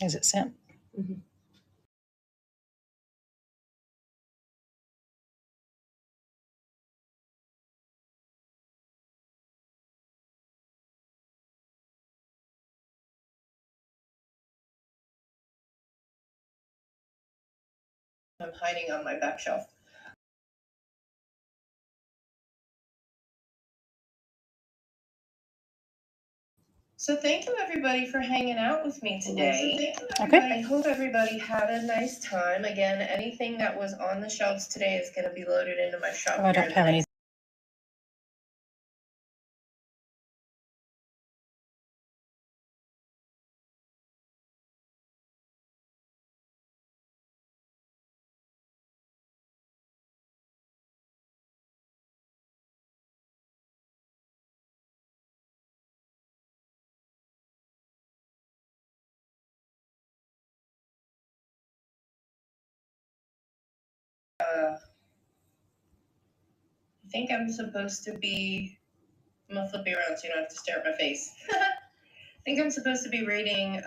Is it sent? Mm-hmm. I'm hiding on my back shelf. So thank you everybody for hanging out with me today. Okay. I hope everybody had a nice time. Again, anything that was on the shelves today is going to be loaded into my shop. Oh, I don't have any. I think I'm supposed to be, I'm gonna flip you around so you don't have to stare at my face. I think I'm supposed to be reading,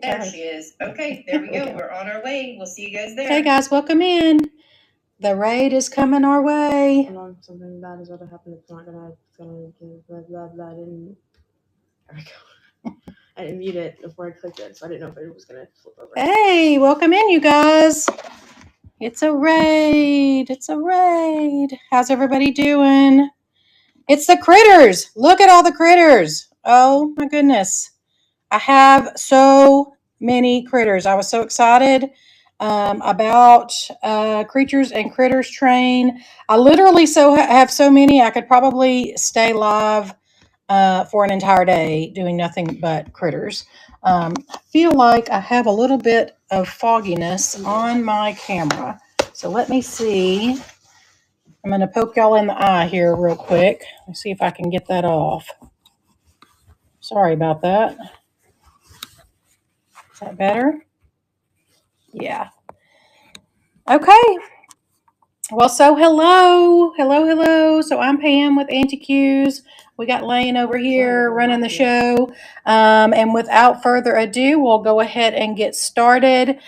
there she is. Okay, there we go. We're on our way. We'll see you guys there. Hey guys, welcome in. The raid is coming our way. Hold on, something bad is about to happen. It's not gonna blah blah blah. There we go. I didn't mute it before I clicked it, so I didn't know if it was gonna flip over. Hey, welcome in, you guys. It's a raid. It's a raid. How's everybody doing? It's the critters. Look at all the critters. Oh my goodness. I have so many critters. I was so excited about Creatures and Critters Train. I literally have so many, I could probably stay live for an entire day doing nothing but critters. I feel like I have a little bit of fogginess on my camera. So let me see. I'm going to poke y'all in the eye here real quick. Let's see if I can get that off. Sorry about that. Is that better? Yeah. Okay. Well, so hello. So I'm Pam with Auntie Q's. We got Lane over here running the show. And without further ado, we'll go ahead and get started.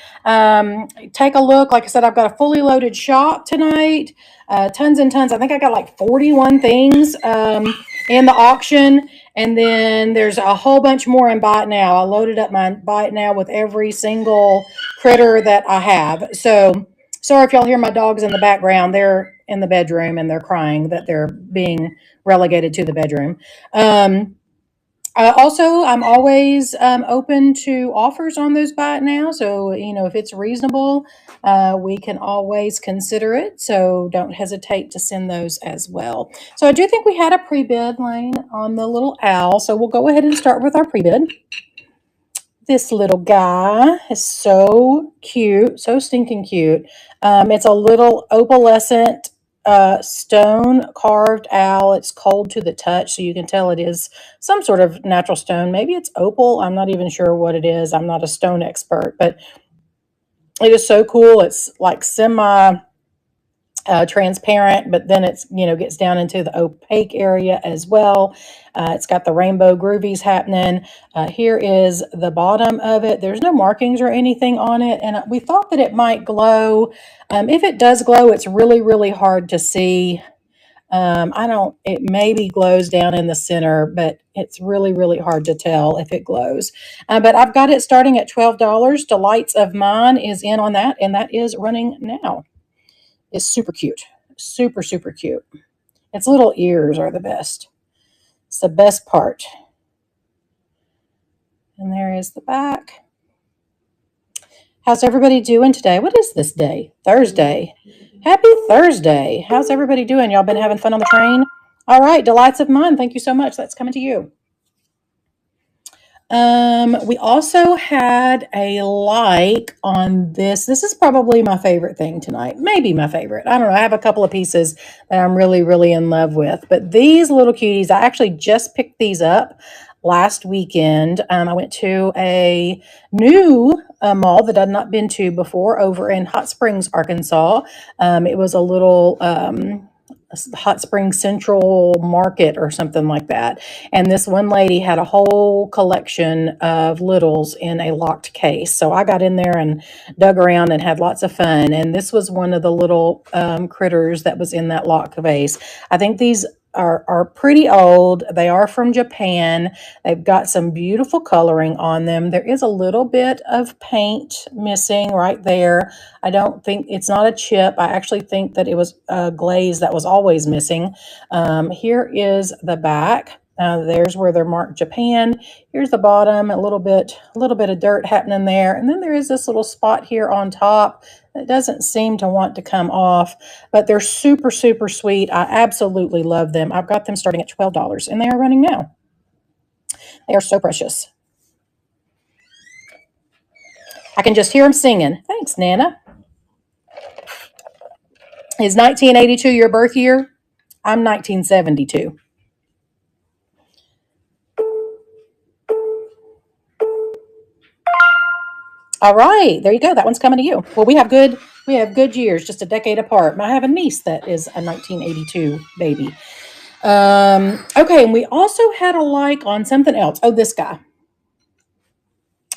Take a look. Like I said, I've got a fully loaded shop tonight. Tons and tons. I think I got like 41 things in the auction. And then there's a whole bunch more in Buy It Now. I loaded up my Buy It Now with every single critter that I have. So sorry if y'all hear my dogs in the background. They're in the bedroom and they're crying that they're being relegated to the bedroom. Also, I'm always open to offers on those Buy It Now. So, if it's reasonable, we can always consider it. So don't hesitate to send those as well. So I do think we had a pre-bid, Lane, on the little owl. So we'll go ahead and start with our pre-bid. This little guy is so cute, so stinking cute. It's a little opalescent stone carved owl. It's cold to the touch, so you can tell it is some sort of natural stone. Maybe it's opal. I'm not even sure what it is. I'm not a stone expert, but it is so cool. It's like semi transparent, but then it's gets down into the opaque area as well. It's got the rainbow groovies happening. Here is the bottom of it. There's no markings or anything on it, and we thought that it might glow. If it does glow, it's really hard to see. It maybe glows down in the center, but it's really hard to tell if it glows. But I've got it starting at $12. Delights of Mine is in on that, and that is running now. It's super cute. Super cute. Its little ears are the best. It's the best part. And there is the back. How's everybody doing today? What is this day? Thursday. Happy Thursday. How's everybody doing? Y'all been having fun on the train? All right, Delights of Mine. Thank you so much. That's coming to you. We also had a like on this. This is probably my favorite thing tonight. Maybe my favorite. I don't know. I have a couple of pieces that I'm really in love with. But these little cuties, I actually just picked these up last weekend. I went to a new mall that I'd not been to before over in Hot Springs, Arkansas. It was a little Hot Springs Central Market or something like that. And this one lady had a whole collection of littles in a locked case. So I got in there and dug around and had lots of fun. And this was one of the little critters that was in that locked vase. I think these are pretty old. They are from Japan. They've got some beautiful coloring on them. There is a little bit of paint missing right there. I don't think it's not a chip. I actually think that it was a glaze that was always missing. Here is the back. There's where they're marked Japan. Here's the bottom, a little bit of dirt happening there. And then there is this little spot here on top that doesn't seem to want to come off, but they're super, super sweet. I absolutely love them. I've got them starting at $12 and they are running now. They are so precious. I can just hear them singing. Thanks, Nana. Is 1982 your birth year? I'm 1972. All right, there you go. That one's coming to you. Well, we have good years, just a decade apart. I have a niece that is a 1982 baby. Okay, and we also had a like on something else. Oh, this guy.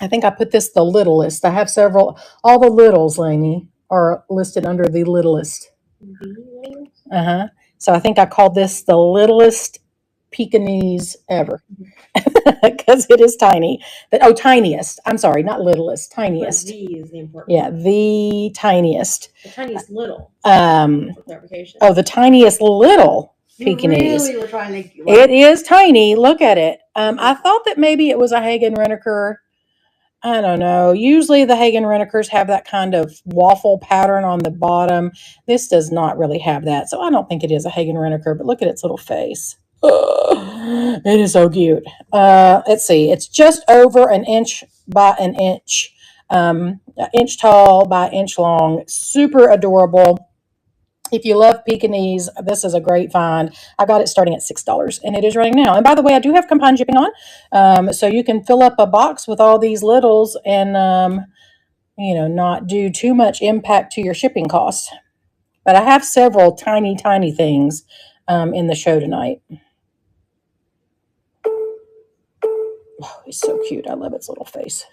I think I put this the littlest. I have several. All the littles, Lainey, are listed under the littlest. So I think I called this the littlest Pekingese ever because it is tiny. But tiniest. I'm sorry, not littlest, tiniest. But the is the important. Yeah, the tiniest. The tiniest little. For clarification. Oh, the tiniest little Pekingese. Really were trying to. It is tiny. Look at it. I thought that maybe it was a Hagen Reneker. I don't know. Usually the Hagen Renekers have that kind of waffle pattern on the bottom. This does not really have that. So I don't think it is a Hagen Reneker, but look at its little face. It is so cute. Let's see. It's just over an inch by an inch. An inch tall by an inch long. Super adorable. If you love Pekingese, this is a great find. I got it starting at $6 and it is running now. And by the way, I do have combined shipping on. So you can fill up a box with all these littles and, not do too much impact to your shipping costs. But I have several tiny, tiny things in the show tonight. Oh, it's so cute. I love its little face.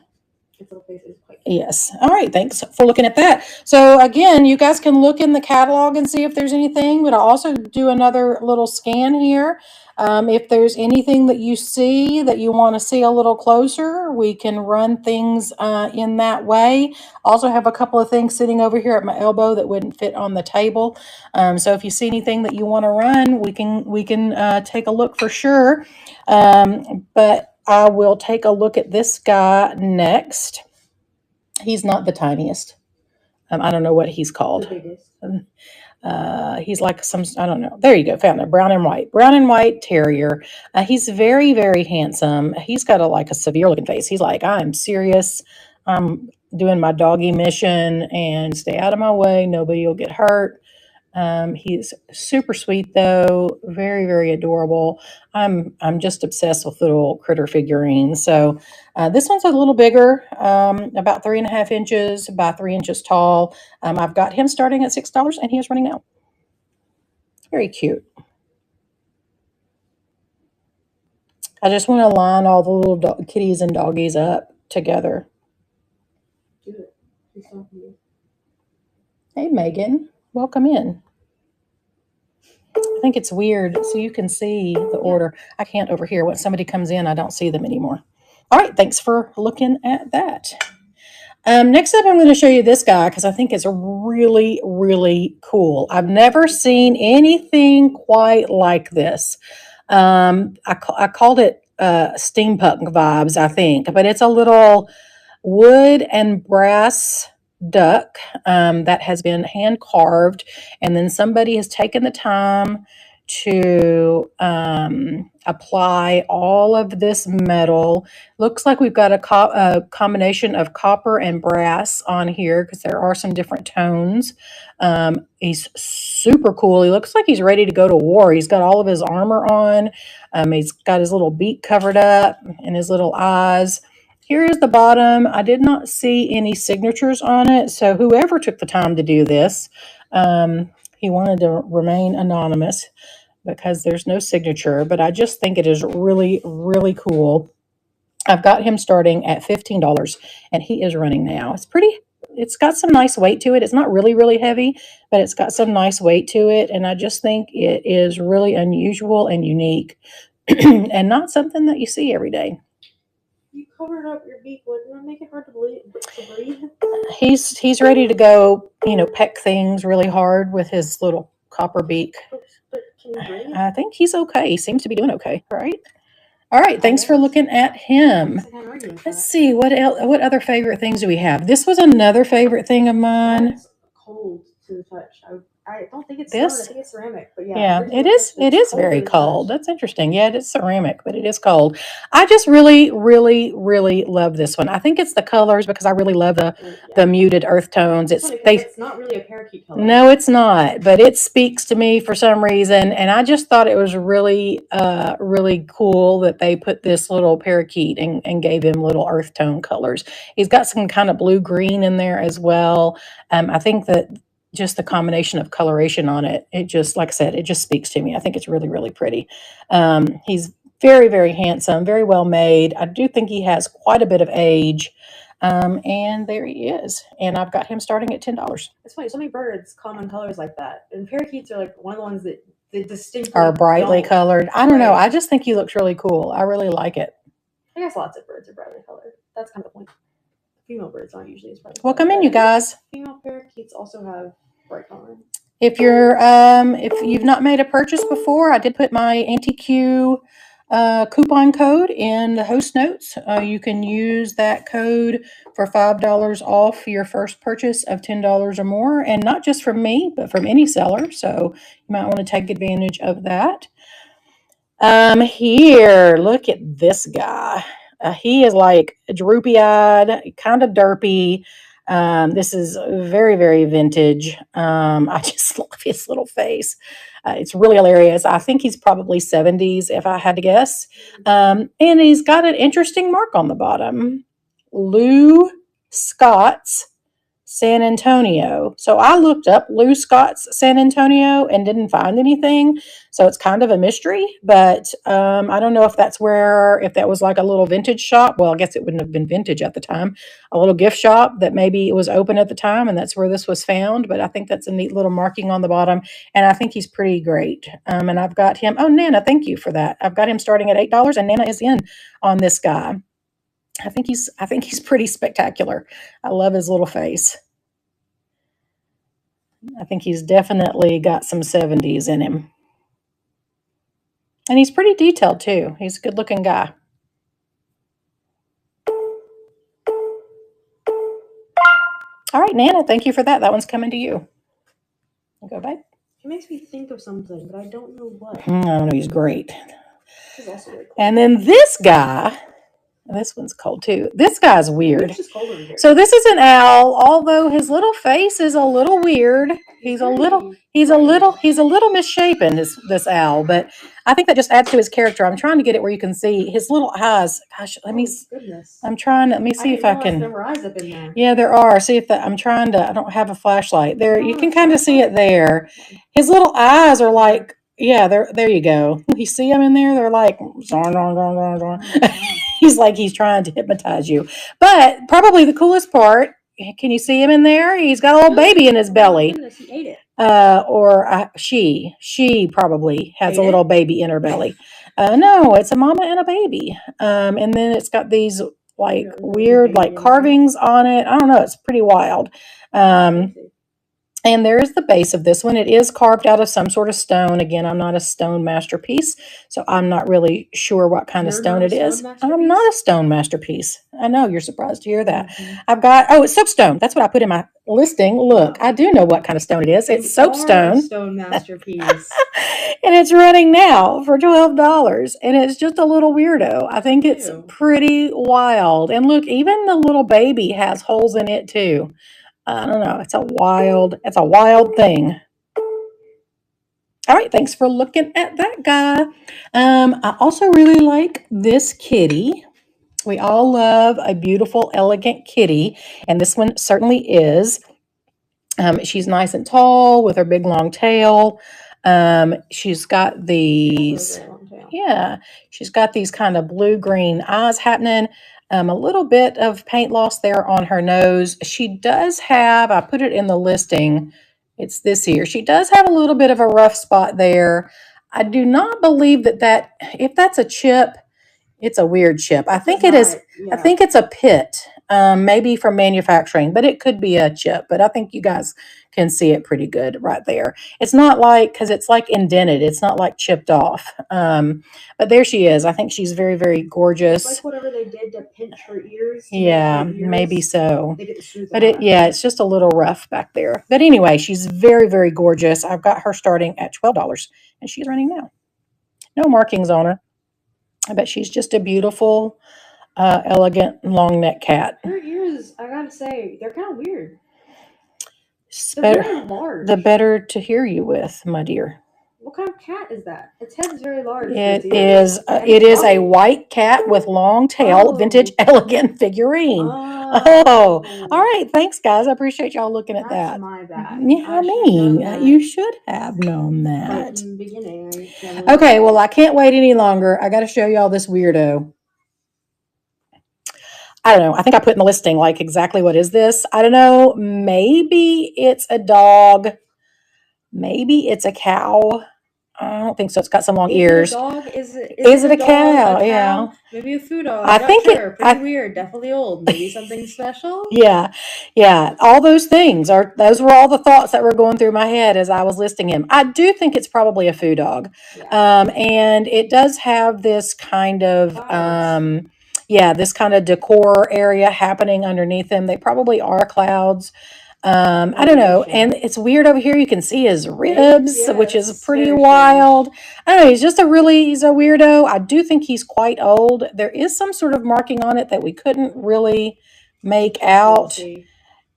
Yes. All right. Thanks for looking at that. So again, you guys can look in the catalog and see if there's anything, but I'll also do another little scan here. If there's anything that you see that you want to see a little closer, we can run things in that way. Also have a couple of things sitting over here at my elbow that wouldn't fit on the table. So if you see anything that you want to run, we can take a look for sure. But I will take a look at this guy next. He's not the tiniest. I don't know what he's called. He's like some, I don't know. There you go. Found it. Brown and white terrier. He's very, very handsome. He's got a severe looking face. He's like, I'm serious. I'm doing my doggy mission and stay out of my way. Nobody will get hurt. He's super sweet though, very, very adorable. I'm just obsessed with little critter figurines. So this one's a little bigger, about 3.5 inches by 3 inches tall. I've got him starting at $6 and he is running out. Very cute. I just want to line all the little kitties and doggies up together. Hey, Megan. Welcome in. I think it's weird. So you can see the order. I can't over here. When somebody comes in, I don't see them anymore. All right. Thanks for looking at that. Next up, I'm going to show you this guy because I think it's really, really cool. I've never seen anything quite like this. I called it steampunk vibes, I think, but it's a little wood and brass duck that has been hand carved, and then somebody has taken the time to apply all of this metal. Looks like we've got a combination of copper and brass on here because there are some different tones. He's super cool. He looks like he's ready to go to war. He's got all of his armor on. He's got his little beak covered up and his little eyes. Here is the bottom. I did not see any signatures on it, so whoever took the time to do this, he wanted to remain anonymous because there's no signature, but I just think it is really, really cool. I've got him starting at $15 and he is running now. It's got some nice weight to it. It's not really, really heavy, but it's got some nice weight to it. And I just think it is really unusual and unique and not something that you see every day. You covered up your beak. Wouldn't that make it hard to breathe? He's ready to go, peck things really hard with his little copper beak. But can you breathe? I think he's okay. He seems to be doing okay, right? All right, thanks for looking at him. Let's see, what other favorite things do we have? This was another favorite thing of mine. It's cold to the touch. I don't think it's this. Stone. I think it's ceramic. But yeah, it is. It is very cold. That's interesting. Yeah, it is ceramic, but it is cold. I just really, really, really love this one. I think it's the colors because I really love the muted earth tones. It's not really a parakeet color. No, it's not, but it speaks to me for some reason, and I just thought it was really, really cool that they put this little parakeet and gave him little earth tone colors. He's got some kind of blue green in there as well. I think that just the combination of coloration on it, it just, like I said, it just speaks to me. I think it's really, really pretty. He's very, very handsome, very well made. I do think he has quite a bit of age. And there he is. And I've got him starting at $10. It's funny, so many birds common colors like that. And parakeets are like one of the ones that they distinctly are brightly colored. I don't know. I just think he looks really cool. I really like it. I guess lots of birds are brightly colored. That's kind of the point. Female birds aren't usually as bright. Well, come in, you guys. Female parakeets also have bright coloring. If you've not made a purchase before, I did put my Auntie Q coupon code in the host notes. You can use that code for $5 off your first purchase of $10 or more, and not just from me, but from any seller. So you might want to take advantage of that. Here, look at this guy. He is like droopy-eyed, kind of derpy. This is very, very vintage. I just love his little face. It's really hilarious. I think he's probably 70s, if I had to guess. And he's got an interesting mark on the bottom. Lou Scott's San Antonio. So I looked up Lou Scott's San Antonio and didn't find anything. So it's kind of a mystery, but I don't know if that was like a little vintage shop. Well, I guess it wouldn't have been vintage at the time. A little gift shop that maybe it was open at the time and that's where this was found. But I think that's a neat little marking on the bottom. And I think he's pretty great. And I've got him. Oh, Nana, thank you for that. I've got him starting at $8 and Nana is in on this guy. I think he's pretty spectacular. I love his little face. I think he's definitely got some 70s in him. And he's pretty detailed too. He's a good looking guy. All right, Nana, thank you for that. That one's coming to you. Go back. It makes me think of something, but I don't know what. I don't know. He's great. He's also really cool. And then this guy. This one's cold too. This guy's weird. It's just cold over here. So this is an owl, although his little face is a little weird. He's a little misshapen, this owl, but I think that just adds to his character. I'm trying to get it where you can see his little eyes. Gosh, let me see if I can. There were eyes up in there. Yeah, there are. See if that I'm trying to. I don't have a flashlight. There, you can kind of see it there. His little eyes are like, yeah, there you go. You see them in there? They're like, he's like he's trying to hypnotize you. But probably the coolest part, can you see him in there? He's got a little baby in his belly. Goodness, he ate it. She probably has a little baby in her belly. No, it's a mama and a baby. And then it's got these like weird like carvings on it. I don't know. It's pretty wild. And there's the base of this one. It is carved out of some sort of stone. Again, I'm not a stone masterpiece, so I'm not really sure what kind of stone it is. I'm not a stone masterpiece. I know you're surprised to hear that. I've got, oh, it's soapstone. That's what I put in my listing. Look, I do know what kind of stone it is. It's soapstone. Stone masterpiece. And it's running now for $12. And it's just a little weirdo. I think it's pretty wild. And look, even the little baby has holes in it too. I don't know. It's a wild thing. All right, thanks for looking at that guy. I also really like this kitty. We all love a beautiful, elegant kitty, and this one certainly is. She's nice and tall with her big long tail. She's got these, yeah, she's got these kind of blue-green eyes happening. A little bit of paint loss there on her nose. She does have, I put it in the listing, it's this here. She does have a little bit of a rough spot there. I do not believe that if that's a chip, it's a weird chip. I think it is. I think it's a pit, maybe from manufacturing, but it could be a chip. But I think you guys can see it pretty good right there. It's not like, because it's like indented. It's not like chipped off. But there she is. I think she's very, very gorgeous. It's like whatever they did to pinch her ears. Yeah, maybe so. But it's just a little rough back there. But anyway, she's very, very gorgeous. I've got her starting at $12, and she's running now. No markings on her. But she's just a beautiful, elegant, long neck cat. Her ears, I gotta say, they're kind of weird. They're very large. The better to hear you with, my dear. What kind of cat is that? Its head's very large. It is a white cat with long tail, vintage elegant figurine. Oh, all right. Thanks, guys. I appreciate y'all looking at that. That's my bad. Yeah, I mean, you should have known that. But in the beginning, okay, well, I can't wait any longer. I got to show y'all this weirdo. I don't know. I think I put in the listing like exactly what is this? I don't know. Maybe it's a dog. Maybe it's a cow. I don't think so. It's got some long ears. Is it a cow? Yeah. Maybe a food dog. I think sure. Pretty weird. Definitely old. Maybe something special. Yeah. All those things those were all the thoughts that were going through my head as I was listing him. I do think it's probably a food dog. Yeah. And it does have this kind of this kind of decor area happening underneath them. They probably are clouds. I don't know. And it's weird over here. You can see his ribs, which is pretty wild. I don't know. He's a weirdo. I do think he's quite old. There is some sort of marking on it that we couldn't really make out.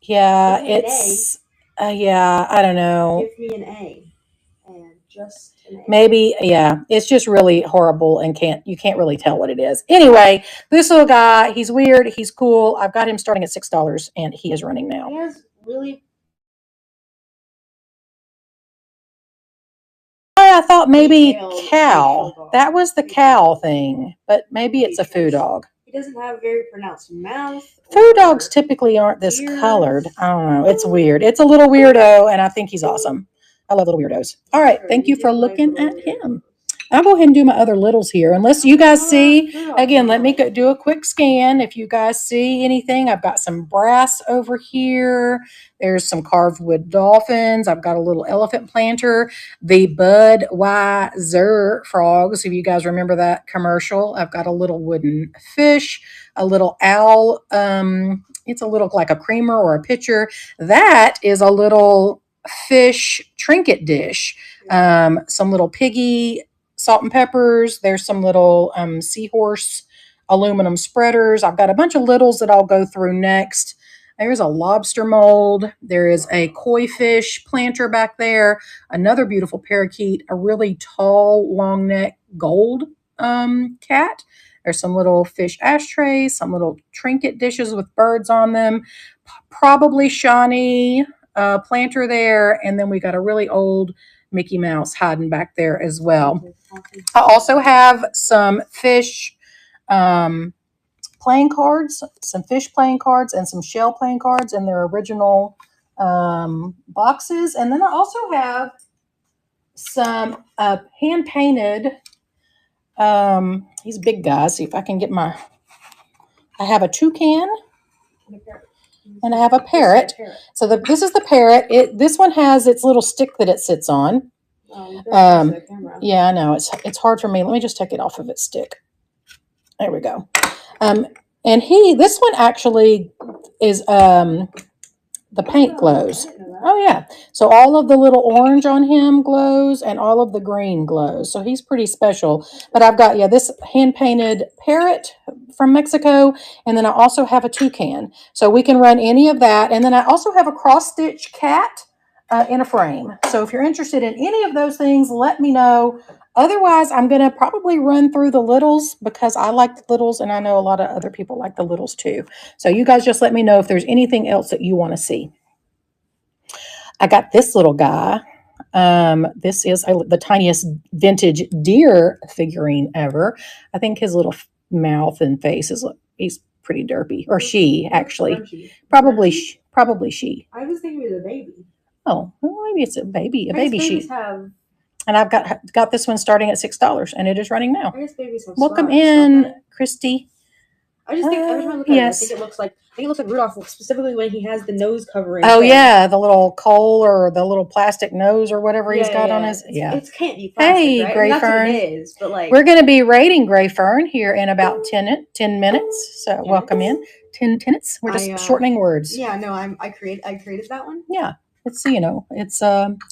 Yeah, it's, I don't know. Give me an A. And just an A. Maybe, it's just really horrible and you can't really tell what it is. Anyway, this little guy, he's weird. He's cool. I've got him starting at $6 and he is running now. He has really. I thought maybe cow. That was the cow thing, but maybe it's a food dog. He doesn't have a very pronounced mouth. Food dogs typically aren't this colored. I don't know. It's weird. It's a little weirdo, and I think he's awesome. I love little weirdos. All right. Thank you for looking at him. I'll go ahead and do my other littles here. Unless you guys see, again, let me do a quick scan. If you guys see anything, I've got some brass over here. There's some carved wood dolphins. I've got a little elephant planter. The Budweiser frogs, if you guys remember that commercial. I've got a little wooden fish, a little owl. It's a little like a creamer or a pitcher. That is a little fish trinket dish. Some little piggy salt and peppers. There's some little seahorse aluminum spreaders. I've got a bunch of littles that I'll go through next. There's a lobster mold. There is a koi fish planter back there. Another beautiful parakeet. A really tall, long neck gold cat. There's some little fish ashtrays, some little trinket dishes with birds on them. Probably Shawnee planter there. And then we got a really old Mickey Mouse hiding back there as well. I also have some fish playing cards, some fish playing cards, and some shell playing cards in their original boxes. And then I also have some hand-painted, these big guys. See if I can get I have a toucan. And I have a parrot. So this is the parrot. This one has its little stick that it sits on. Yeah, I know. It's hard for me. Let me just take it off of its stick. There we go. And this one actually is the paint glows. Oh yeah. So all of the little orange on him glows and all of the green glows. So he's pretty special. But I've got, this hand painted parrot from Mexico. And then I also have a toucan. So we can run any of that. And then I also have a cross stitch cat in a frame. So if you're interested in any of those things, let me know. Otherwise, I'm going to probably run through the littles because I like the littles and I know a lot of other people like the littles too. So you guys just let me know if there's anything else that you want to see. I got this little guy. This is the tiniest vintage deer figurine ever. I think his little mouth and face he's pretty derpy. Or she, actually. Probably she. I was thinking it was a baby. Oh, well, maybe it's a baby. A baby sheep. And I've got this one starting at $6, and it is running now. I guess babies have Welcome spots, in, Christy. I just think every time I look at it, I think it looks like Rudolph, specifically when he has the nose covering. Oh yeah, the little coal or the little plastic nose or whatever he's got on his. It can't be plastic. Hey, right? Gray That's Fern. what it is, but like we're going to be rating Gray Fern here in about 10 minutes. So welcome in. 10 minutes. We're just shortening words. Yeah, no, I created that one. Yeah, it's it's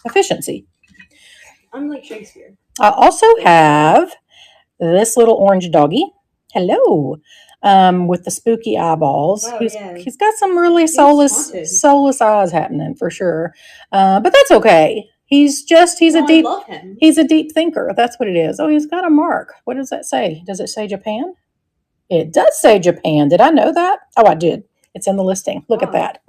efficiency. I'm like Shakespeare. I also have this little orange doggy. Hello. With the spooky eyeballs. Oh, he's got some really soulless eyes happening for sure. But that's okay. He's a deep, I love him. He's a deep thinker. That's what it is. Oh, he's got a mark. What does that say? Does it say Japan? It does say Japan. Did I know that? Oh, I did. It's in the listing. Look at that.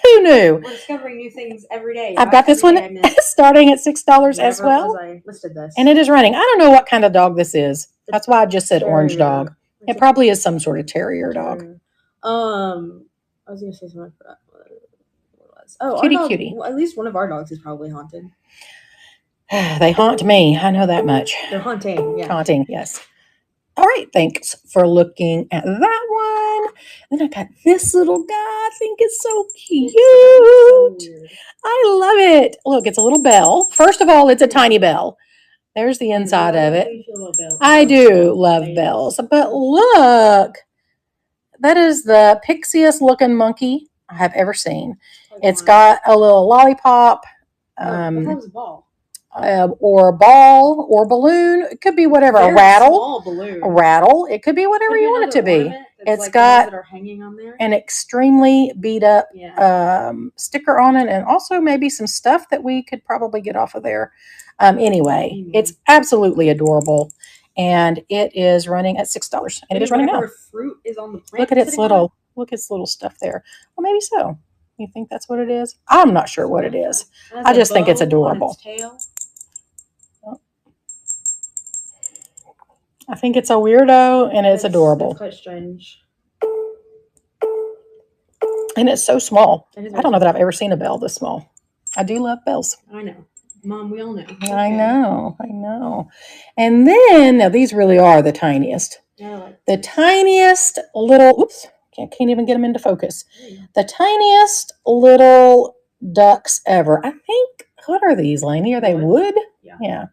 Who knew? We're discovering new things every day. I've got this one starting at $6 as well. I listed this. And it is running. I don't know what kind of dog this is. That's why I just said orange dog. It probably is some sort of terrier dog. I was going to say something. I forgot what it was. Oh, cutie. Well, at least one of our dogs is probably haunted. They haunt me. I know that much. They're haunting. Yeah. Haunting, yes. All right. Thanks for looking at that one. Then I got this little guy. I think it's so cute. I love it. Look, it's a little bell. First of all, it's a tiny bell. There's the inside of it. I do love bells. But look, that is the pixiest looking monkey I have ever seen. It's got a little lollipop. Or a ball or balloon. It could be whatever. A rattle. A rattle. It could be whatever you want it to be. It's got an extremely beat up sticker on it, and also maybe some stuff that we could probably get off of there. Anyway, it's absolutely adorable, and it is running at $6, and it is running now. Fruit is on the plant. Look at its little stuff there. Well, maybe so. You think that's what it is? I'm not sure what it is. I just think it's adorable. I think it's a weirdo, and it's adorable. It's quite strange. And it's so small. I don't know that I've ever seen a bell this small. I do love bells. I know. Mom, we all know. Okay. I know. And then, now these really are the tiniest. The tiniest little, oops, can't even get them into focus. The tiniest little ducks ever. I think, what are these, Lainey? Are they wood? Yeah.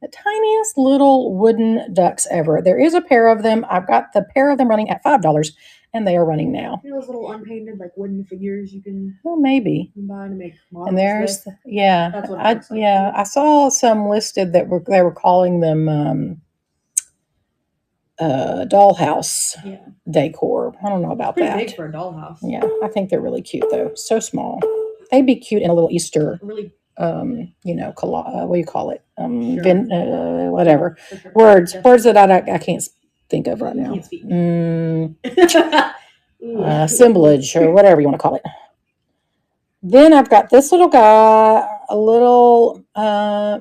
The tiniest little wooden ducks ever. There is a pair of them. I've got the pair of them running at $5, and they are running now. You know those little unpainted, like wooden figures you can. Well, maybe. Buy to make models. And there's, with. That's what it looks like. I saw some listed that they were calling them dollhouse decor. I don't know about that. Pretty big for a dollhouse. Yeah, I think they're really cute though. So small. They'd be cute in a little Easter. Really. What do you call it? Whatever. Sure. Words that I can't think of right now. Assemblage or whatever you want to call it. Then I've got this little guy, a little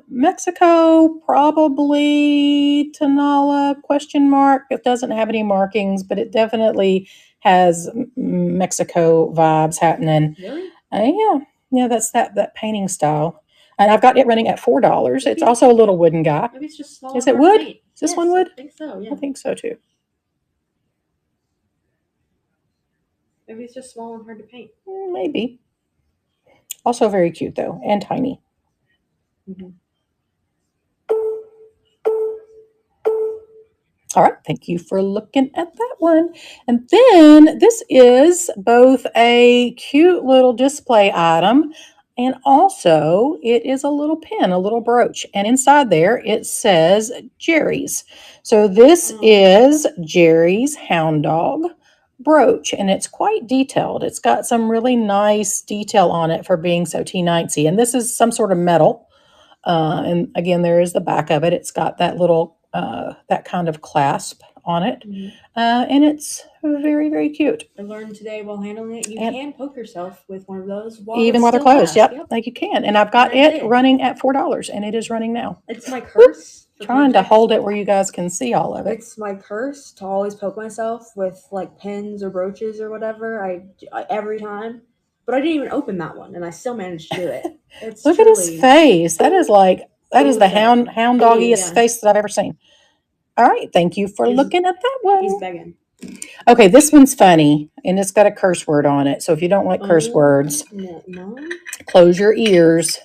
Mexico, probably Tonala, question mark. It doesn't have any markings, but it definitely has Mexico vibes happening. Really? Yeah, that's that painting style. And I've got it running at $4. It's also a little wooden guy. Maybe it's just small. Is it wood? Is this one wood? I think so, yeah. I think so too. Maybe it's just small and hard to paint. Maybe. Also very cute though, and tiny. Mm-hmm. All right, thank you for looking at that one. And then this is both a cute little display item and also it is a little pin, a little brooch. And inside there it says Jerry's. So this is Jerry's Hound Dog brooch and it's quite detailed. It's got some really nice detail on it for being so T90. And this is some sort of metal. And again, there is the back of it. It's got that little, that kind of clasp on it. Mm-hmm. And it's very, very cute. I learned today while handling it, you And can poke yourself with one of those even while they're still closed. clasp. Yep, like you can. And I've got And I it did. running at $4 and it is running now. It's my curse. for Trying to projects. hold it where you guys can see all of it. It's my curse to always poke myself with like pins or brooches or whatever. I every time, but I didn't even open that one, and I still managed to do it. It's Look at his face. That is like that is the hound doggiest face that I've ever seen. All right, thank you for looking at that one. He's begging. Okay, this one's funny, and it's got a curse word on it. So if you don't like curse words, close your ears.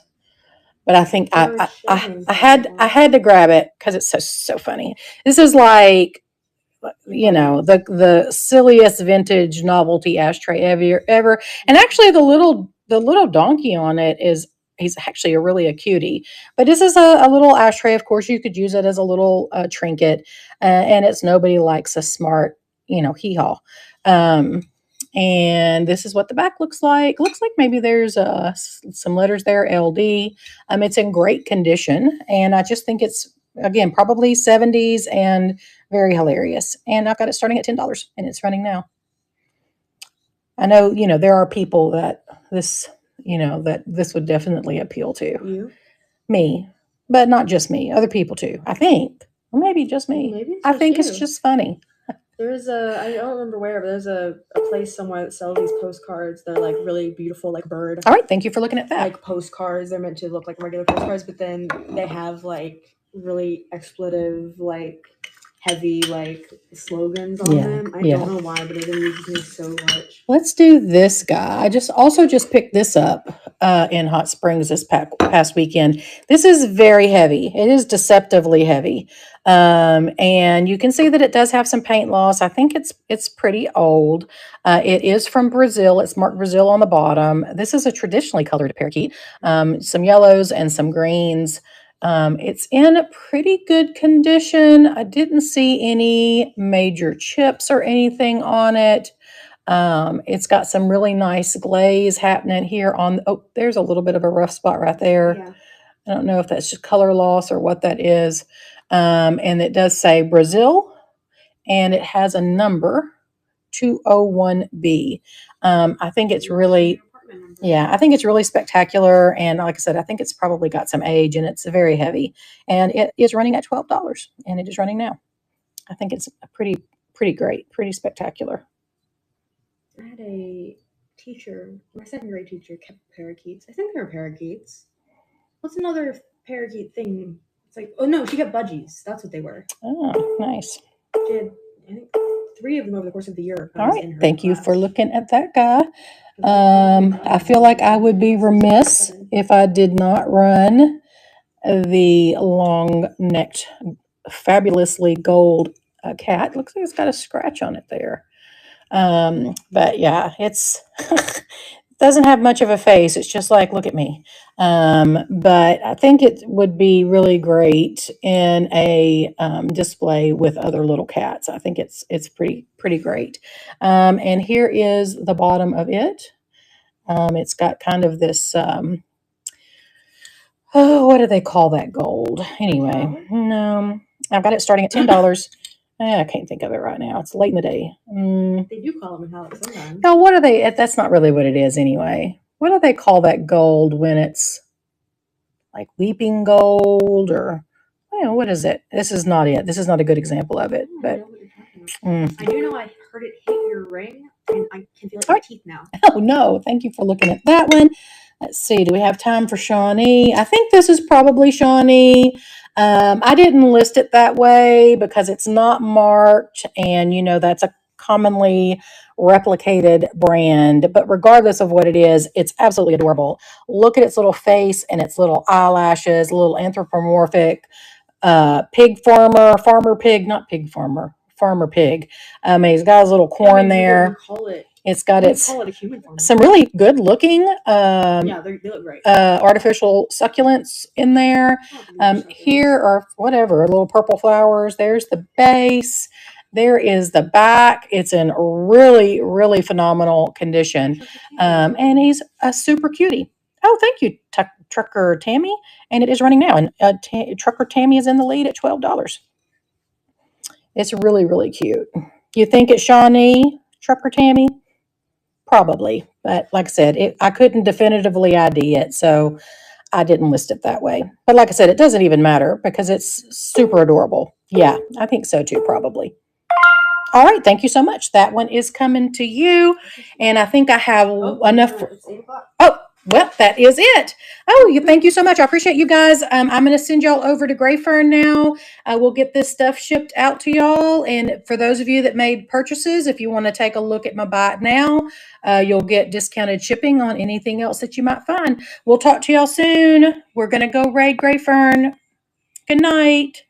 But I think I had to grab it because it's so funny. This is like, you know, the silliest vintage novelty ashtray ever. And actually, the little donkey on it he's actually a cutie. But this is a little ashtray. Of course, you could use it as a little trinket, and it's nobody likes a smart, hee haw. And this is what the back looks like. Looks like maybe there's some letters there, LD. It's in great condition, and I just think it's, again, probably 70s and very hilarious. And I've got it starting at $10, and it's running now. I know, there are people that this would definitely appeal to. You? Me, but not just me. Other people too, I think. Or maybe just me. Maybe I think it's just funny. There's I don't remember where, but there's a place somewhere that sells these postcards. They're like really beautiful, like bird. All right, thank you for looking at that. Like postcards, they're meant to look like regular postcards, but then they have like really expletive, like heavy, like slogans on them. I don't know why, but it amuses me so much. Let's do this guy. I just picked this up in Hot Springs this past weekend. This is very heavy. It is deceptively heavy. And you can see that it does have some paint loss. I think it's pretty old. It is from Brazil. It's marked Brazil on the bottom. This is a traditionally colored parakeet. Some yellows and some greens. It's in pretty good condition. I didn't see any major chips or anything on it. It's got some really nice glaze happening here there's a little bit of a rough spot right there. Yeah. I don't know if that's just color loss or what that is. And it does say Brazil, and it has a number 201B. I think it's really, I think it's really spectacular. And like I said, I think it's probably got some age, and it's very heavy. And it is running at $12, and it is running now. I think it's pretty great, pretty spectacular. I had a teacher, my second grade teacher, kept parakeets. I think they were parakeets. What's another parakeet thing? It's like, oh no, she kept budgies. That's what they were. Oh, nice. She had, I think, 3 of them over the course of the year. All right, thank you for looking at that guy. I feel like I would be remiss if I did not run the long-necked, fabulously gold cat. Looks like it's got a scratch on it there. But yeah, it's doesn't have much of a face. It's just like, look at me. But I think it would be really great in a display with other little cats. I think it's pretty great. And here is the bottom of it. It's got kind of this, what do they call that gold? Anyway, no, I've got it starting at $10. I can't think of it right now. It's late in the day. They do call them metallic sometimes. No, what are they? That's not really what it is anyway. What do they call that gold when it's like weeping gold, or what is it? This is not it. This is not a good example of it. But I do know I heard it hit your ring, and I can feel it in your teeth now. Oh no! Thank you for looking at that one. Let's see. Do we have time for Shawnee? I think this is probably Shawnee. I didn't list it that way because it's not marked, and that's a commonly replicated brand. But regardless of what it is, it's absolutely adorable. Look at its little face and its little eyelashes, little anthropomorphic pig farmer pig, not pig farmer, farmer pig. He's got his little corn there. It's got some really good looking they look great. artificial succulents in there. Here are whatever little purple flowers. There's the base. There is the back. It's in really, really phenomenal condition. And he's a super cutie. Oh, thank you, Trucker Tammy. And it is running now. And Trucker Tammy is in the lead at $12. It's really, really cute. You think it's Shawnee, Trucker Tammy? Probably. But like I said, I couldn't definitively ID it, so I didn't list it that way. But like I said, it doesn't even matter because it's super adorable. Yeah, I think so too, probably. All right, thank you so much. That one is coming to you. And I think I have enough. It's 8 o'clock. Oh, well, that is it. Oh, thank you so much. I appreciate you guys. I'm going to send y'all over to Gray Fern now. We'll get this stuff shipped out to y'all. And for those of you that made purchases, if you want to take a look at my buy it now, you'll get discounted shipping on anything else that you might find. We'll talk to y'all soon. We're going to go raid Gray Fern. Good night.